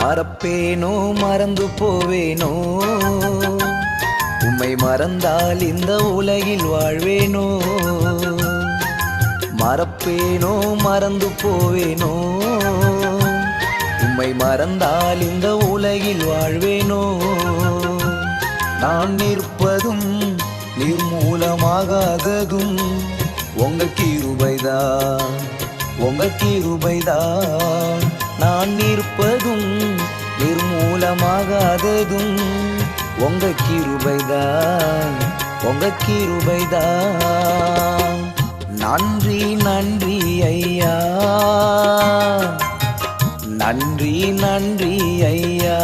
மறப்பேனோ மறந்து போவேனோ, உம்மை மறந்தால் இந்த உலகில் வாழ்வேனோ. மறப்பேனோ மறந்து போவேனோ, உம்மை மறந்தால் இந்த உலகில் வாழ்வேனோ. நான் நிற்பதும் நிர்மூலமாகாததும் உங்க கிருபைதான், உங்க கிருபைதான். நான் நிற்பதும் நிர்மூலமாகாததும் உங்க கிருபைதான், உங்க கிருபைதான். நன்றி நன்றி ஐயா, நன்றி நன்றி ஐயா.